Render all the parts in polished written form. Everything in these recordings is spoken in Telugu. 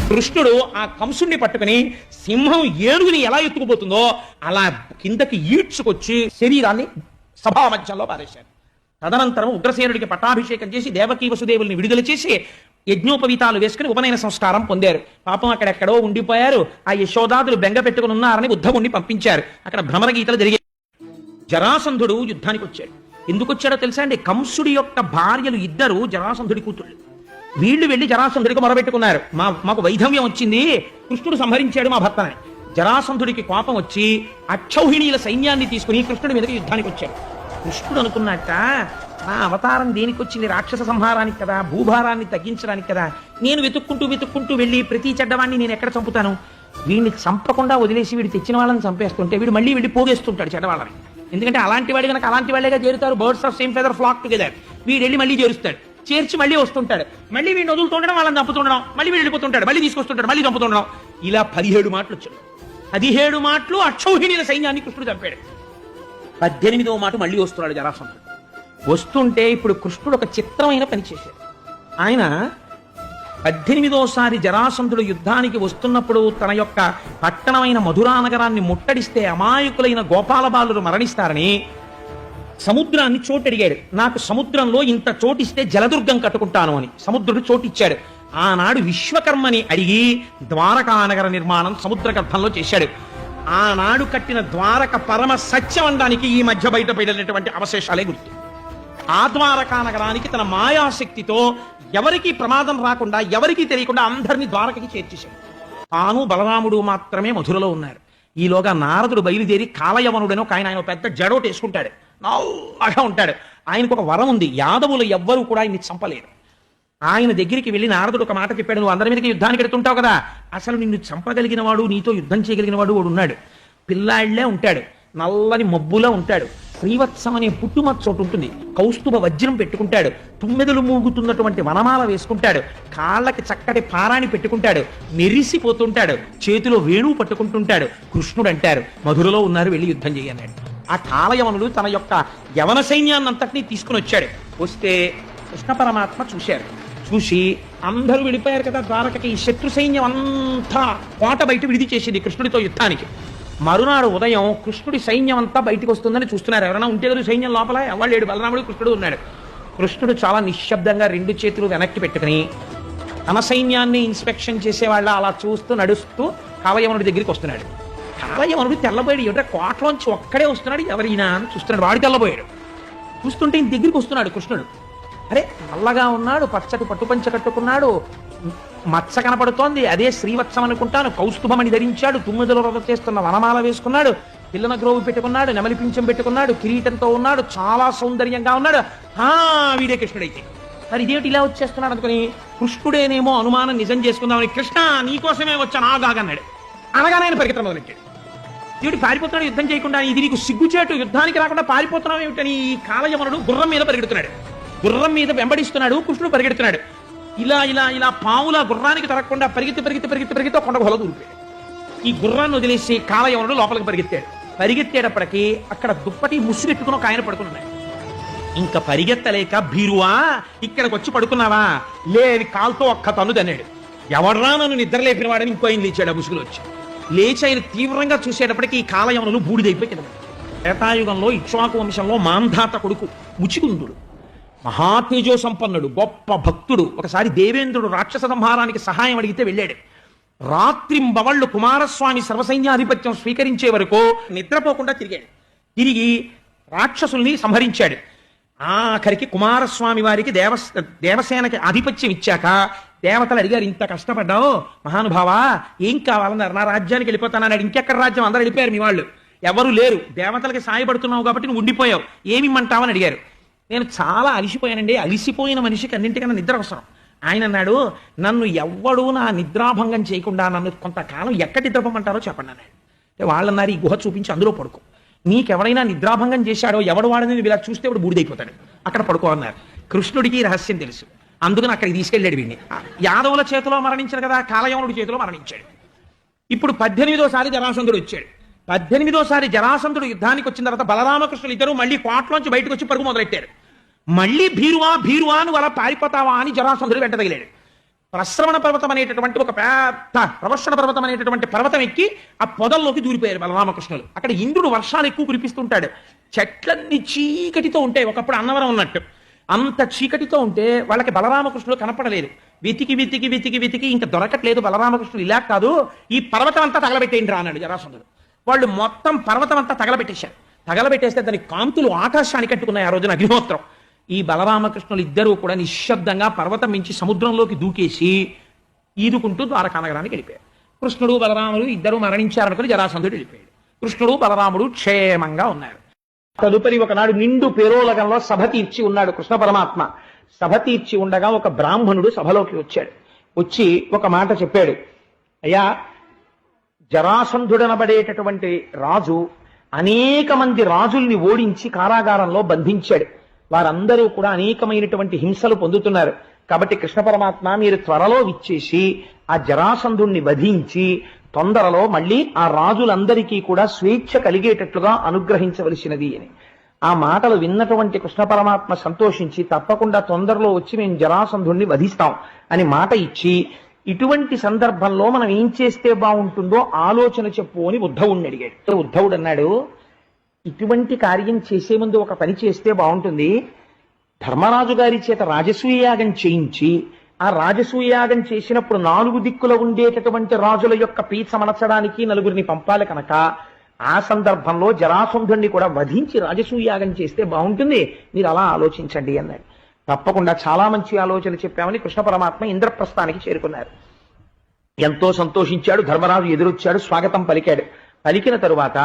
కృష్ణుడు ఆ కంసుడిని పట్టుకుని సింహం ఏనుగుని ఎలా ఎత్తుకుపోతుందో అలా కిందకి ఈడ్చుకొచ్చి శరీరాన్ని సభా మధ్యంలో పారేశారు. తదనంతరం ఉగ్రసేనుడికి పట్టాభిషేకం చేసి దేవకీ వసుదేవుల్ని విడుదల చేసి యజ్ఞోపవీతాలు వేసుకుని ఉపనయన సంస్కారం పొందారు. పాపం అక్కడెక్కడో ఉండిపోయారు. ఆ యశోదాదులు బెంగ పెట్టుకుని ఉన్నారని ఉద్ధవుణ్ణి పంపించారు. అక్కడ భ్రమర గీతలు జరిగాయి. జరాసంధుడు యుద్ధానికి వచ్చాడు. ఎందుకు వచ్చాడో తెలుసా అండి? కంసుడి యొక్క భార్యలు ఇద్దరు జరాసంధుడి కూతుళ్ళు. వీళ్ళు వెళ్లి జరాసంధుడికి మొరబెట్టుకున్నారు, మాకు వైధవ్యం వచ్చింది, కృష్ణుడు సంహరించాడు మా భర్తని. జరాసంధుడికి కోపం వచ్చి అక్షౌహిణీల సైన్యాన్ని తీసుకుని కృష్ణుడి మీదకి యుద్ధానికి వచ్చాడు. కృష్ణుడు అనుకున్నట్ట, నా అవతారం దేనికి వచ్చింది? రాక్షస సంహారానికి కదా, భూభారాన్ని తగ్గించడానికి కదా. నేను వెతుక్కుంటూ వెళ్ళి ప్రతి చెడ్డవాడిని నేను ఎక్కడ చంపుతాను? వీడిని చంపకుండా వదిలేసి వీడు తెచ్చిన వాళ్ళని చంపేస్తుంటే వీడు మళ్ళీ వెళ్ళి పోగేస్తుంటాడు చెడ్డవాళ్ళని. ఎందుకంటే అలాంటి వాడి కనుక అలాంటి వాళ్ళేగా చేరుతారు. Birds of same feather flock together. వీడు వెళ్ళి మళ్ళీ చేరుస్తాడు, చేర్చి మళ్ళీ వస్తుంటాడు, మళ్ళీ వీడిని వదులుతుండడం, వాళ్ళని చంపుతుండడం, మళ్ళీ వీడు వెళ్ళిపోతుంటాడు, మళ్ళీ తీసుకొస్తుంటాడు, మళ్ళీ చంపుతుండడం. ఇలా 17 మాటలు వచ్చాడు. 17 మాటలు అక్షౌహిణీల సైన్యాన్ని కృష్ణుడు చంపాడు. 18వ మాట మళ్ళీ వస్తున్నాడు జరాసంధుడు. వస్తుంటే ఇప్పుడు కృష్ణుడు ఒక చిత్రమైన పని చేశాడు. ఆయన 18వసారి జరాసంధుడు యుద్ధానికి వస్తున్నప్పుడు తన యొక్క పట్టణమైన మధురా నగరాన్ని ముట్టడిస్తే అమాయకులైన గోపాల బాలురు మరణిస్తారని సముద్రాన్ని చోటడిగాడు. నాకు సముద్రంలో ఇంత చోటిస్తే జలదుర్గం కట్టుకుంటాను అని సముద్రుడు చోటిచ్చాడు. ఆనాడు విశ్వకర్మని అడిగి ద్వారకా నగర నిర్మాణం సముద్ర గర్భంలో చేశాడు. ఆనాడు కట్టిన ద్వారక పరమ సత్యం అనడానికి ఈ మధ్య బయటపడినటువంటి అవశేషాలే గుర్తు. ఆ ద్వారకా నగరానికి తన మాయాశక్తితో ఎవరికి ప్రమాదం రాకుండా, ఎవరికి తెలియకుండా అందరినీ ద్వారకకి చేర్చేశాడు. తాను బలరాముడు మాత్రమే మధురలో ఉన్నారు. ఈలోగా నారదుడు బయలుదేరి కాలయవనుడని ఒక ఆయన పెద్ద జడోటి వేసుకుంటాడు, నల్లగా ఉంటాడు. ఆయనకు ఒక వరం ఉంది, యాదవులు ఎవ్వరూ కూడా ఆయన్ని చంపలేరు. ఆయన దగ్గరికి వెళ్ళి నారదుడు ఒక మాట చెప్పాడు, నువ్వు అందరి మీదకి యుద్ధానికి వెళ్తుంటావు కదా, అసలు నిన్ను చంపగలిగిన వాడు, నీతో యుద్ధం చేయగలిగిన వాడు ఉన్నాడు. పిల్లాళ్లే ఉంటాడు, నల్లని మబ్బులా ఉంటాడు, శ్రీవత్సం అనే పుట్టుమచ్చ చోటు ఉంటుంది, కౌస్తుభ వజ్రం పెట్టుకుంటాడు, తుమ్మెదలు మూగుతున్నటువంటి వనమాల వేసుకుంటాడు, కాళ్ళకి చక్కటి పారాణి పెట్టుకుంటాడు, మెరిసిపోతుంటాడు, చేతిలో వేణువు పట్టుకుంటుంటాడు. కృష్ణుడు అంటారు, మధురలో ఉన్నారు, వెళ్ళి యుద్ధం చేయన్నాడు. ఆ కాలయవనుడు తన యొక్క యవన సైన్యాన్నంతటినీ తీసుకుని వచ్చాడు. వస్తే కృష్ణ పరమాత్మ చూశారు. చూసి అందరూ విడిపోయారు కదా ద్వారకకి. ఈ శత్రు సైన్యం అంతా కోట బయట విడిది చేసింది కృష్ణుడితో యుద్ధానికి. మరునాడు ఉదయం కృష్ణుడి సైన్యం అంతా బయటకు వస్తుందని చూస్తున్నారు. ఎవరైనా ఉంటే కదా సైన్యం లోపల, ఎవరు లేడు, బలరాముడు కృష్ణుడు ఉన్నాడు. కృష్ణుడు చాలా నిశ్శబ్దంగా 2 చేతులు వెనక్కి పెట్టుకుని తన సైన్యాన్ని ఇన్స్పెక్షన్ చేసేవాళ్ళ అలా చూస్తూ నడుస్తూ కాలయవనుడి దగ్గరికి వస్తున్నాడు. కాలయవనుడు తెల్లబోయాడు. ఎవరైనా కోటలోంచి ఒక్కడే వస్తున్నాడు, ఎవరైనా అని చూస్తున్నాడు. వాడు తెల్లబోయాడు. చూస్తుంటే ఈయన దగ్గరికి వస్తున్నాడు కృష్ణుడు. అరే, నల్లగా ఉన్నాడు, పచ్చటి పట్టుపంచ కట్టుకున్నాడు, మచ్చ కనపడుతోంది, అదే శ్రీవత్సం అనుకుంటాను, కౌస్తుభమని ధరించాడు, తుమ్మిదల వ్రత చేస్తున్న వనమాల వేసుకున్నాడు, పిల్లన గ్రోవు పెట్టుకున్నాడు, నెమలి పింఛం పెట్టుకున్నాడు, కిరీటంతో ఉన్నాడు, చాలా సౌందర్యంగా ఉన్నాడు. వీడే కృష్ణుడైతే మరి ఇదేమిటి ఇలా వచ్చేస్తున్నాడు అనుకుని కృష్ణుడేనేమో అనుమానం నిజం చేసుకుందామని, కృష్ణ నీకోసమే వచ్చాను ఆగాగన్నాడు. అనగానే ఆయన పరిగెత్తడం మొదలెట్టాడు. దేవుడి పారిపోతున్నాడు యుద్ధం చేయకుండా. ఇది నీకు సిగ్గుచేటు, యుద్ధానికి రాకుండా పారిపోతున్నావు ఏమిటని ఈ కాలయవనుడు గుర్రం మీద పరిగెడుతున్నాడు. గుర్రం మీద వెంబడిస్తున్నాడు, కృష్ణుడు పరిగెడుతున్నాడు. ఇలా ఇలా ఇలా పావులా గుర్రానికి తరగకుండా పరిగెత్తి కొండ గుహలో దూరిపోయాడు. ఈ గుర్రాన్ని వదిలేసి కాలయవనుడు లోపలికి పరిగెత్తాడు. పరిగెత్తేటప్పటికి అక్కడ దుప్పటి ముసుగెట్టుకుని ఒక ఆయన పడుకున్నాడు. ఇంకా పరిగెత్తలేక, భీరువా ఇక్కడికి వచ్చి పడుకున్నావా? లేని కాలుతో ఒక్క తన్ను తన్నాడు. ఎవడ్రా నన్ను నిద్ర లేపిన వాడని ఇంకో ఆయన లేచాడు. ఆ ముసుగులు వచ్చి లేచి ఆయన తీవ్రంగా చూసేటప్పటికి ఈ కాలయవనులు బూడిదైపోయి కింద. త్రేతాయుగంలో ఇక్ష్వాకు వంశంలో మాంధాత కొడుకు ముచికుందుడు, మహాతేజో సంపన్నుడు, గొప్ప భక్తుడు. ఒకసారి దేవేంద్రుడు రాక్షస సంహారానికి సహాయం అడిగితే వెళ్ళాడు. రాత్రింబవళ్ళు కుమారస్వామి సర్వసైన్యాధిపత్యం స్వీకరించే వరకు నిద్రపోకుండా తిరిగాడు. తిరిగి రాక్షసుల్ని సంహరించాడు. ఆఖరికి కుమారస్వామి వారికి దేవసేనకి ఆధిపత్యం ఇచ్చాక దేవతలు అడిగారు, ఇంత కష్టపడ్డావు మహానుభావా, ఏం కావాలన్నారు. నా రాజ్యానికి వెళ్ళిపోతానన్నాడు. ఇంకెక్కడ రాజ్యం, అందరూ వెళ్ళిపోయారు, మీ వాళ్ళు ఎవరు లేరు, దేవతలకి సాయపడుతున్నావు కాబట్టి నువ్వు ఉండిపోయావు, ఏమిమ్మంటావని అడిగారు. నేను చాలా అలిసిపోయానండి. అలిసిపోయిన మనిషికి అన్నింటికన్నా నిద్ర అవసరం. ఆయన అన్నాడు, నన్ను ఎవ్వడూ నా నిద్రాభంగం చేయకుండా నన్ను కొంతకాలం ఎక్కడ నిద్రపోమంటారో చెప్పండి అన్నాడు. వాళ్ళన్నారు, ఈ గుహ చూపించి అందులో పడుకో, నీకెవరైనా నిద్రాభంగం చేశాడో ఎవడు వాడని ఇలా చూస్తే వాడు బూడిదైపోతాడు, అక్కడ పడుకో అన్నారు. కృష్ణుడికి రహస్యం తెలుసు, అందుకని అక్కడికి తీసుకెళ్ళాడు వీడిని. యాదవుల చేతిలో మరణించాడు కదా, కాలయవనుడి చేతిలో మరణించాడు. ఇప్పుడు 18వసారి జరాసంధుడు వచ్చాడు. 18వసారి జరాసంధుడు యుద్ధానికి వచ్చిన తర్వాత బలరామకృష్ణులు ఇద్దరు మళ్ళీ కోటలోంచి బయటకు వచ్చి పరుగు మొదలెట్టారు. మళ్ళీ భీరువా నువ్వు అలా పారిపోతావా అని జరాసంధుడు వెంట తగిలాడు. ప్రశ్రవణ పర్వతం అనేటటువంటి ఒక పెద్ద ప్రవర్షణ పర్వతం అనేటటువంటి పర్వతం ఎక్కి ఆ పొదల్లోకి దూరిపోయారు బలరామకృష్ణులు. అక్కడ ఇంద్రుడు వర్షాలు ఎక్కువ కురిపిస్తుంటాడు. చెట్లన్నీ చీకటితో ఉంటాయి, ఒకప్పుడు అన్నవరం ఉన్నట్టు. అంత చీకటితో ఉంటే వాళ్ళకి బలరామకృష్ణులు కనపడలేదు. వెతికి వెతికి వెతికి వెతికి ఇంకా దొరకట్లేదు. బలరామకృష్ణులు ఇలా కాదు, ఈ పర్వతం అంతా తగలబెట్టేయండి రా అన్నాడు జరాసంధుడు. వాళ్ళు మొత్తం పర్వతం అంతా తగలబెట్టేశారు. తగలబెట్టేస్తే దాని కాంతులు ఆకాశానికి కట్టుకున్నాయి ఆ రోజున అగ్నిహోత్రం. ఈ బలరామకృష్ణులు ఇద్దరూ కూడా నిశ్శబ్దంగా పర్వతం మించి సముద్రంలోకి దూకేసి ఈదుకుంటూ ద్వారకా నగరానికి వెళ్ళిపోయారు. కృష్ణుడు బలరాముడు ఇద్దరు మరణించారనుకుని జరాసంధుడు వెళ్ళిపోయాడు. కృష్ణుడు బలరాముడు క్షేమంగా ఉన్నారు. తదుపరి ఒకనాడు నిండు పేరోలగంలో సభ తీర్చి ఉన్నాడు కృష్ణ పరమాత్మ. సభ తీర్చి ఉండగా ఒక బ్రాహ్మణుడు సభలోకి వచ్చాడు. వచ్చి ఒక మాట చెప్పాడు. అయ్యా, జరాసంధుడనబడేటటువంటి రాజు అనేక మంది రాజుల్ని ఓడించి కారాగారంలో బంధించాడు. వారందరూ కూడా అనేకమైనటువంటి హింసలు పొందుతున్నారు. కాబట్టి కృష్ణ పరమాత్మ మీరు త్వరలో విచ్చేసి ఆ జరాసంధుణ్ణి వధించి తొందరలో మళ్ళీ ఆ రాజులందరికీ కూడా స్వేచ్ఛ కలిగేటట్లుగా అనుగ్రహించవలసినది అని. ఆ మాటలు విన్నటువంటి కృష్ణ పరమాత్మ సంతోషించి తప్పకుండా తొందరలో వచ్చి మేము జరాసంధుణ్ణి వధిస్తాం అని మాట ఇచ్చి, ఇటువంటి సందర్భంలో మనం ఏం చేస్తే బాగుంటుందో ఆలోచన చెప్పు అని ఉద్ధవుడిని అడిగాడు. ఉద్ధవుడు అన్నాడు, ఇటువంటి కార్యం చేసే ముందు ఒక పని చేస్తే బాగుంటుంది. ధర్మరాజు గారి చేత రాజసూయాగం చేయించి ఆ రాజసూయాగం చేసినప్పుడు 4 దిక్కుల ఉండేటటువంటి రాజుల యొక్క పీచ మనచడానికి నలుగురిని పంపాలి కనుక ఆ సందర్భంలో జరాసంధుణ్ణి కూడా వధించి రాజసూయాగం చేస్తే బాగుంటుంది, మీరు అలా ఆలోచించండి అన్నాడు. తప్పకుండా చాలా మంచి ఆలోచన చెప్పామని కృష్ణ పరమాత్మ ఇంద్రప్రస్థానికి చేరుకున్నారు. ఎంతో సంతోషించాడు. ధర్మరాజు ఎదురొచ్చాడు, స్వాగతం పలికాడు. పలికిన తరువాత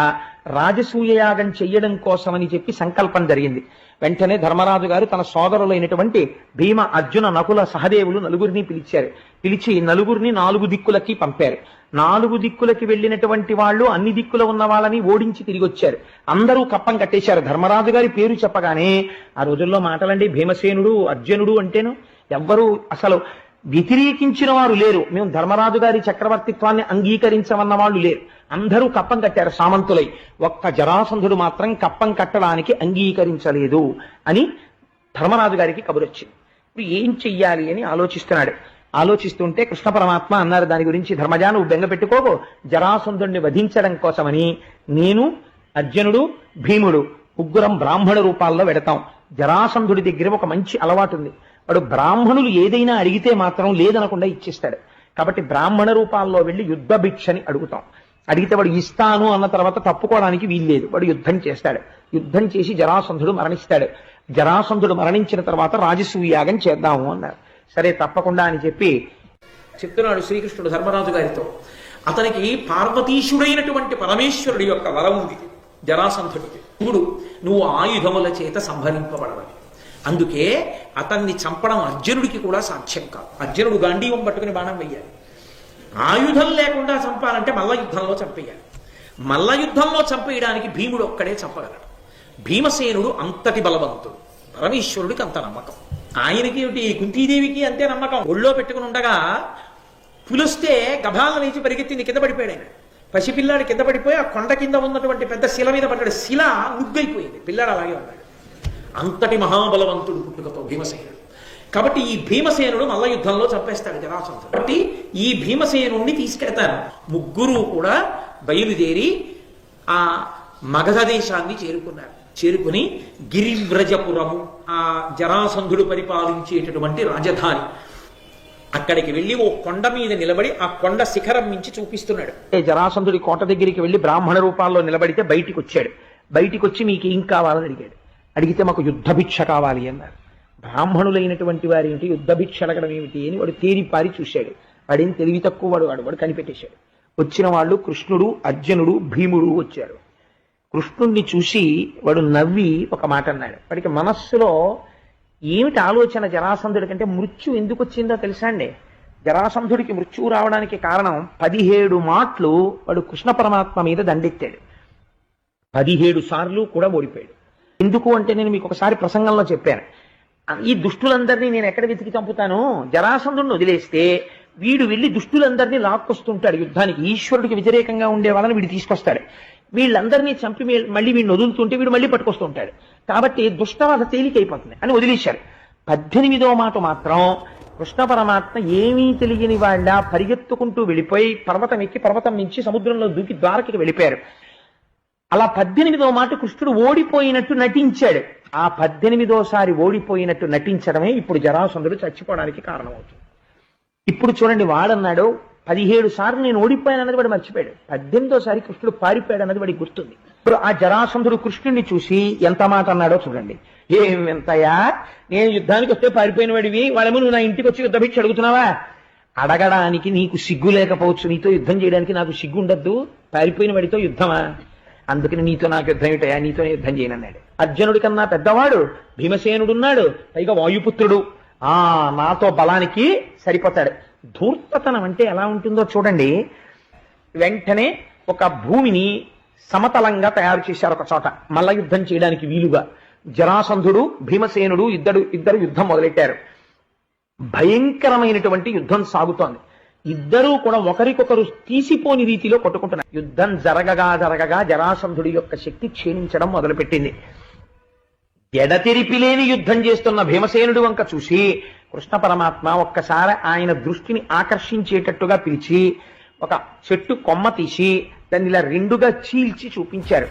రాజసూయయాగం చెయ్యడం కోసమని చెప్పి సంకల్పం జరిగింది. వెంటనే ధర్మరాజు గారు తన సోదరులైనటువంటి భీమ, అర్జున, నకుల, సహదేవులు నలుగురిని పిలిచారు. పిలిచి నలుగురిని 4 దిక్కులకి పంపారు. 4 దిక్కులకి వెళ్ళినటువంటి వాళ్ళు అన్ని దిక్కుల ఉన్న వాళ్ళని ఓడించి తిరిగి వచ్చారు. అందరూ కప్పం కట్టేశారు. ధర్మరాజు గారి పేరు చెప్పగానే ఆ రోజుల్లో మాటలండి, భీమసేనుడు, అర్జునుడు అంటేను ఎవ్వరూ అసలు వ్యతిరేకించిన వారు లేరు. మేము ధర్మరాజు గారి చక్రవర్తిత్వాన్ని అంగీకరించమన్న వాళ్ళు లేరు. అందరూ కప్పం కట్టారు సామంతులై. ఒక్క జరాసంధుడు మాత్రం కప్పం కట్టడానికి అంగీకరించలేదు అని ధర్మరాజు గారికి కబురొచ్చింది. ఇప్పుడు ఏం చెయ్యాలి అని ఆలోచిస్తున్నాడు. ఆలోచిస్తుంటే కృష్ణ పరమాత్మ అన్నారు దాని గురించి, ధర్మజా నువ్వు బెంగ పెట్టుకోకు, జరాసంధుడిని వధించడం కోసమని నేను, అర్జునుడు, భీముడు ముగ్గురం బ్రాహ్మణ రూపాల్లో వెడతాం. జరాసంధుడి దగ్గర ఒక మంచి అలవాటు ఉంది. వాడు బ్రాహ్మణులు ఏదైనా అడిగితే మాత్రం లేదనకుండా ఇచ్చేస్తాడు. కాబట్టి బ్రాహ్మణ రూపాల్లో వెళ్ళి యుద్ధ భిక్షని అడుగుతాం. అడిగితే వాడు ఇస్తాను అన్న తర్వాత తప్పుకోవడానికి వీల్లేదు. వాడు యుద్ధం చేస్తాడు. యుద్ధం చేసి జరాసంధుడు మరణిస్తాడు. జరాసంధుడు మరణించిన తర్వాత రాజసూయాగం చేద్దాము అన్నారు. సరే తప్పకుండా అని చెప్పి చెప్తున్నాడు శ్రీకృష్ణుడు ధర్మరాజు గారితో. అతనికి పార్వతీశుడైనటువంటి పరమేశ్వరుడి యొక్క వరం ఉంది జరాసంధుడికి. ఇప్పుడు నువ్వు ఆయుధముల చేత సంహరింపబడవాలి. అందుకే అతన్ని చంపడం అర్జునుడికి కూడా సాధ్యం కాదు. అర్జునుడు గాంధీవం పట్టుకుని బాణం వెయ్యాలి. ఆయుధం లేకుండా చంపాలంటే మల్ల యుద్ధంలో చంపేయాలి. మల్ల యుద్ధంలో చంపేయడానికి భీముడు ఒక్కడే చంపగలడు. భీమసేనుడు అంతటి బలవంతుడు, పరమేశ్వరుడికి అంత నమ్మకం. ఆయనకి కుంతీదేవికి అంతే నమ్మకం. ఒళ్ళో పెట్టుకుని ఉండగా పులిస్తే గభాలను వేసి పరిగెత్తింది, కింద పడిపోయాడు ఆయన. పసిపిల్లాడు కింద పడిపోయి ఆ కొండ కింద ఉన్నటువంటి పెద్ద శిల మీద పడ్డాడు. శిల ముగ్గైపోయింది, పిల్లాడు అలాగే ఉన్నాడు. అంతటి మహాబలవంతుడు పుట్టుకతో భీమసేనుడు. కాబట్టి ఈ భీమసేనుడు మల్ల యుద్ధంలో చంపేస్తాడు జరాసంధుడు. కాబట్టి ఈ భీమసేనుడిని తీసుకెళ్తారు. ముగ్గురు కూడా బయలుదేరి ఆ మగధ దేశాన్ని చేరుకున్నారు. చేరుకుని గిరివ్రజపురము, ఆ జరాసంధుడు పరిపాలించేటటువంటి రాజధాని, అక్కడికి వెళ్ళి ఓ కొండ మీద నిలబడి ఆ కొండ శిఖరం మించి చూపిస్తున్నాడు. జరాసంధుడి కోట దగ్గరికి వెళ్ళి బ్రాహ్మణ రూపాల్లో నిలబడితే బయటికి వచ్చాడు. బయటికి వచ్చి మీకు ఏం కావాలని అడిగాడు. అడిగితే మాకు యుద్ధభిక్ష కావాలి అన్నారు. బ్రాహ్మణులైనటువంటి వారి ఏమిటి యుద్ధభిక్ష అడగడం ఏమిటి అని వాడు తేరిపారి చూశాడు. వాడేం తెలివి తక్కువ వాడు కనిపెట్టేశాడు. వచ్చిన వాళ్ళు కృష్ణుడు, అర్జునుడు, భీముడు వచ్చారు. కృష్ణుణ్ణి చూసి వాడు నవ్వి ఒక మాట అన్నాడు. వాడికి మనస్సులో ఏమిటి ఆలోచన, జరాసంధుడి కంటే మృత్యు ఎందుకు వచ్చిందో తెలుసా అండి? జరాసంధుడికి మృత్యువు రావడానికి కారణం 17 మాటలు వాడు కృష్ణ పరమాత్మ మీద దండెత్తాడు. 17 సార్లు కూడా ఓడిపోయాడు. ఎందుకు అంటే నేను మీకు ఒకసారి ప్రసంగంలో చెప్పాను, ఈ దుష్టులందరినీ నేను ఎక్కడ వెతికి చంపుతాను? జరాసంధుడిని వదిలేస్తే వీడు వెళ్ళి దుష్టులందరినీ లాక్కొస్తుంటాడు యుద్ధానికి. ఈశ్వరుడికి వ్యతిరేకంగా ఉండే వాళ్ళని వీడు తీసుకొస్తాడు. వీళ్ళందరినీ చంపి మళ్ళీ వీడిని వదులుతుంటే వీడు మళ్ళీ పట్టుకొస్తుంటాడు. కాబట్టి దుష్టవాద తేలికైపోతుంది అని వదిలేశారు. 18వ మాట మాత్రం కృష్ణ పరమాత్మ ఏమీ తెలియని వాళ్ళ పరిగెత్తుకుంటూ వెళ్ళిపోయి పర్వతం ఎక్కి పర్వతం నుంచి సముద్రంలో దూకి ద్వారకి వెళ్ళిపోయారు. అలా 18వ మాట కృష్ణుడు ఓడిపోయినట్టు నటించాడు. ఆ 18వసారి ఓడిపోయినట్టు నటించడమే ఇప్పుడు జరాసంధుడు చచ్చిపోవడానికి కారణమవుతుంది. ఇప్పుడు చూడండి, వాడన్నాడు 17 సార్లు నేను ఓడిపోయాను అన్నది వాడు మర్చిపోయాడు. 18వసారి కృష్ణుడు పారిపోయాడు అన్నది వాడికి గుర్తుంది. ఇప్పుడు ఆ జరాసంధుడు కృష్ణుడిని చూసి ఎంత మాట అన్నాడో చూడండి. ఏం ఎంతయా, నేను యుద్ధానికి వస్తే పారిపోయిన వాడివి, వాళ్ళేమో నువ్వు నా ఇంటికి వచ్చి యుద్ధ భిక్ష అడుగుతున్నావా? అడగడానికి నీకు సిగ్గు లేకపోవచ్చు, నీతో యుద్ధం చేయడానికి నాకు సిగ్గు ఉండద్దు, పారిపోయిన వాడితో యుద్ధమా? అందుకని నీతో నాకు యుద్ధం ఏమిటయా, నీతో యుద్ధం చేయనన్నాడు. అర్జునుడి కన్నా పెద్దవాడు భీమసేనుడున్నాడు, పైగా వాయుపుత్రుడు. నాతో బలానికి సరిపోతాడు. ధూర్తతనం అంటే ఎలా ఉంటుందో చూడండి. వెంటనే ఒక భూమిని సమతలంగా తయారు చేశారు ఒక చోట మల్ల యుద్ధం చేయడానికి వీలుగా. జరాసంధుడు భీమసేనుడు ఇద్దరు యుద్ధం మొదలెట్టారు. భయంకరమైనటువంటి యుద్ధం సాగుతోంది. ఇద్దరూ కూడా ఒకరికొకరు తీసిపోని రీతిలో కొట్టుకుంటున్నారు. యుద్ధం జరగగా జరాసంధుడి యొక్క శక్తి క్షీణించడం మొదలుపెట్టింది. ఎడతెరిపిలేని యుద్ధం చేస్తున్న భీమసేనుడి వంక చూసి కృష్ణ పరమాత్మ ఒక్కసారి ఆయన దృష్టిని ఆకర్షించేటట్టుగా పిలిచి ఒక చెట్టు కొమ్మ తీసి దాన్ని ఇలా రెండుగా చీల్చి చూపించారు.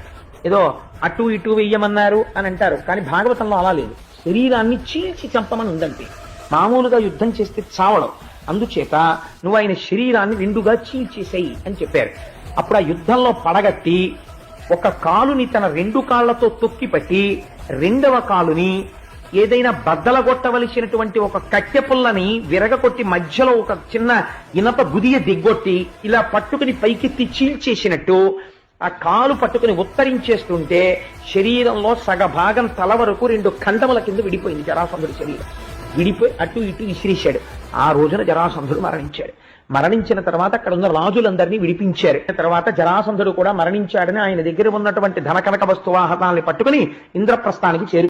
ఏదో అటు ఇటు వెయ్యమన్నారు అని అంటారు, కానీ భాగవతంలో అలా లేదు. శరీరాన్ని చీల్చి చంపమని ఉందంటే మామూలుగా యుద్ధం చేస్తే చావడం, అందుచేత నువ్వు ఆయన శరీరాన్ని రెండుగా చీల్చేసేయి అని చెప్పారు. అప్పుడు ఆ యుద్ధంలో పడగట్టి ఒక కాలుని తన 2 కాళ్లతో తొక్కిపట్టి రెండవ కాలుని ఏదైనా బద్దలగొట్టవలసినటువంటి ఒక కట్టె పుల్లని విరగకొట్టి మధ్యలో ఒక చిన్న ఇనప గుదియ దిగ్గొట్టి ఇలా పట్టుకుని పైకెత్తి చీల్చేసినట్టు ఆ కాలు పట్టుకుని ఉత్తరించేస్తుంటే శరీరంలో సగభాగం తల వరకు 2 ఖండముల కింద విడిపోయింది జరాసంధుడి శరీరం. విడిపోయి అటు ఇటు విసిరేశాడు. ఆ రోజున జరాసంధుడు మరణించాడు. మరణించిన తర్వాత అక్కడ ఉన్న రాజులందరినీ విడిపించారు. తర్వాత జరాసంధుడు కూడా మరణించాడని ఆయన దగ్గర ఉన్నటువంటి ధనకనక వస్తువాహనాల్ని పట్టుకుని ఇంద్రప్రస్థానికి చేరు